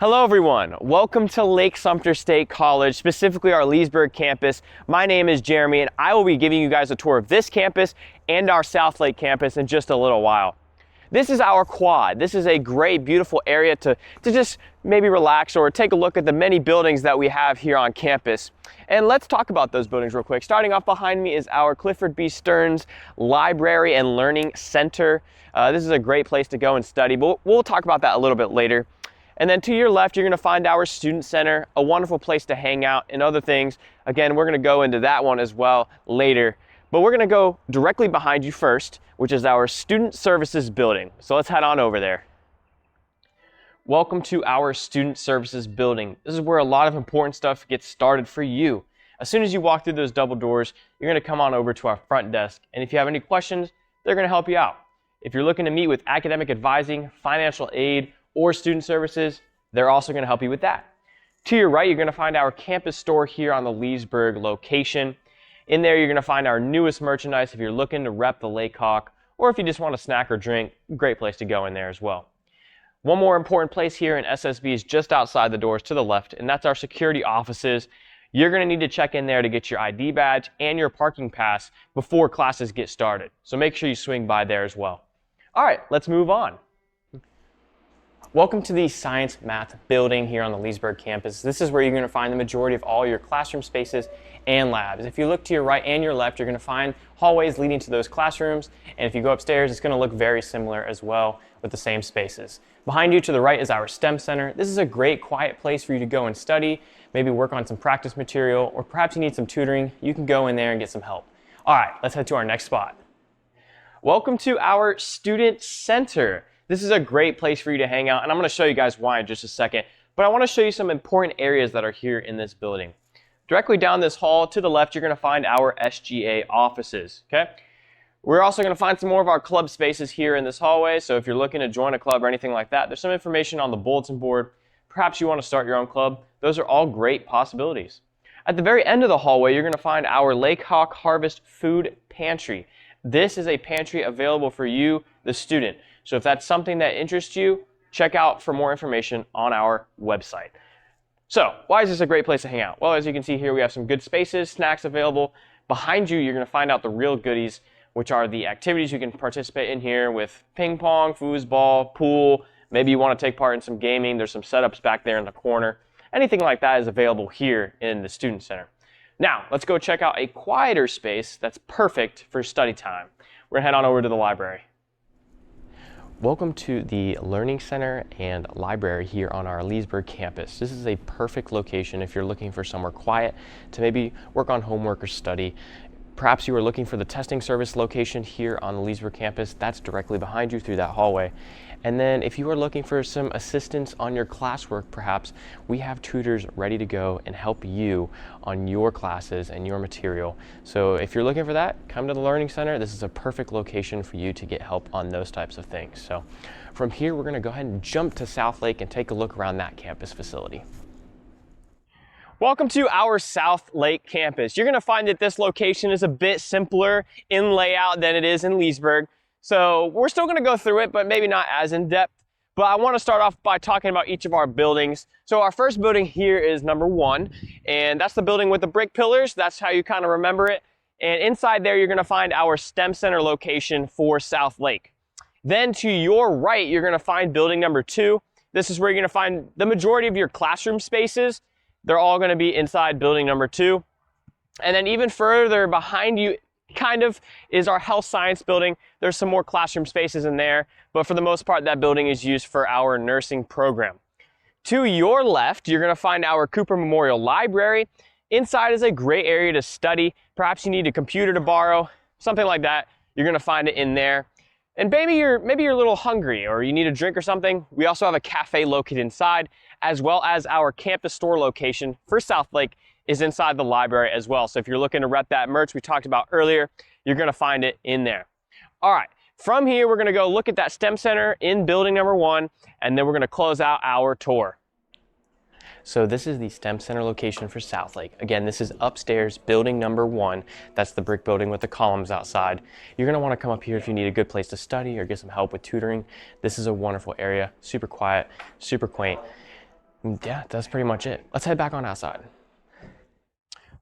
Hello everyone, welcome to Lake Sumter State College, specifically our Leesburg campus. My name is Jeremy and I will be giving you guys a tour of this campus and our South Lake campus in just a little while. This is our quad. This is a great, beautiful area to just maybe relax or take a look at the many buildings that we have here on campus. And let's talk about those buildings real quick. Starting off behind me is our Clifford B. Stearns Library and Learning Center. This is a great place to go and study, but we'll talk about that a little bit later. And then to your left, you're going to find our Student Center, a wonderful place to hang out and other things. Again, we're going to go into that one as well later. But we're going to go directly behind you first, which is our Student Services building. So let's head on over there. Welcome to our Student Services building. This is where a lot of important stuff gets started for you. As soon as you walk through those double doors, you're going to come on over to our front desk. And if you have any questions, they're going to help you out. If you're looking to meet with academic advising, financial aid, or student services, they're also going to help you with that. To your right, you're going to find our campus store here on the Leesburg location. In there, you're going to find our newest merchandise if you're looking to rep the Lake Hawk, or if you just want a snack or drink, great place to go in there as well. One more important place here in SSB is just outside the doors to the left, and that's our security offices. You're going to need to check in there to get your ID badge and your parking pass before classes get started. So make sure you swing by there as well. All right, let's move on. Welcome to the Science Math building here on the Leesburg campus. This is where you're going to find the majority of all your classroom spaces and labs. If you look to your right and your left, you're going to find hallways leading to those classrooms. And if you go upstairs, it's going to look very similar as well with the same spaces. Behind you to the right is our STEM Center. This is a great quiet place for you to go and study, maybe work on some practice material, or perhaps you need some tutoring. You can go in there and get some help. All right, let's head to our next spot. Welcome to our Student Center. This is a great place for you to hang out, and I'm going to show you guys why in just a second, but I want to show you some important areas that are here in this building. Directly down this hall to the left, you're going to find our SGA offices, okay? We're also going to find some more of our club spaces here in this hallway, so if you're looking to join a club or anything like that, there's some information on the bulletin board. Perhaps you want to start your own club. Those are all great possibilities. At the very end of the hallway, you're going to find our Lake Hawk Harvest Food Pantry. This is a pantry available for you, the student. So if that's something that interests you, check out for more information on our website. So why is this a great place to hang out? Well, as you can see here, we have some good spaces, snacks available. Behind you, you're going to find out the real goodies, which are the activities you can participate in here with ping pong, foosball, pool. Maybe you want to take part in some gaming. There's some setups back there in the corner. Anything like that is available here in the Student Center. Now, let's go check out a quieter space that's perfect for study time. We're going to head on over to the library. Welcome to the Learning Center and Library here on our Leesburg campus. This is a perfect location if you're looking for somewhere quiet to maybe work on homework or study. Perhaps you are looking for the testing service location here on the Leesburg campus. That's directly behind you through that hallway. And then if you are looking for some assistance on your classwork, perhaps, we have tutors ready to go and help you on your classes and your material. So if you're looking for that, come to the Learning Center. This is a perfect location for you to get help on those types of things. So from here, we're going to go ahead and jump to South Lake and take a look around that campus facility. Welcome to our South Lake campus. You're going to find that this location is a bit simpler in layout than it is in Leesburg. So we're still going to go through it, but maybe not as in depth. But I want to start off by talking about each of our buildings. So our first building here is number 1, and that's the building with the brick pillars. That's how you kind of remember it. And inside there, you're going to find our STEM Center location for South Lake. Then to your right, you're going to find building number 2. This is where you're going to find the majority of your classroom spaces. They're all going to be inside building number 2. And then even further behind you kind of is our health science building. There's some more classroom spaces in there, but for the most part, that building is used for our nursing program. To your left, you're going to find our Cooper Memorial Library. Inside is a great area to study. Perhaps you need a computer to borrow, something like that. You're going to find it in there. And maybe you're a little hungry or you need a drink or something. We also have a cafe located inside, as well as our campus store location for South Lake is inside the library as well. So if you're looking to rep that merch we talked about earlier, you're going to find it in there. All right, from here, we're going to go look at that STEM Center in building number 1, and then we're going to close out our tour. So this is the STEM Center location for South Lake. Again, this is upstairs, building number 1. That's the brick building with the columns outside. You're going to want to come up here if you need a good place to study or get some help with tutoring. This is a wonderful area, super quiet, super quaint. Yeah, that's pretty much it. Let's head back on outside.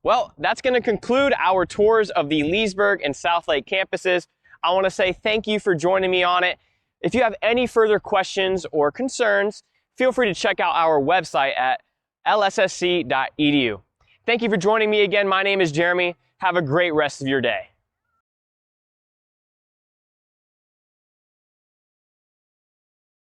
Well, that's going to conclude our tours of the Leesburg and Southlake campuses. I want to say thank you for joining me on it. If you have any further questions or concerns, feel free to check out our website at lssc.edu. Thank you for joining me again. My name is Jeremy. Have a great rest of your day.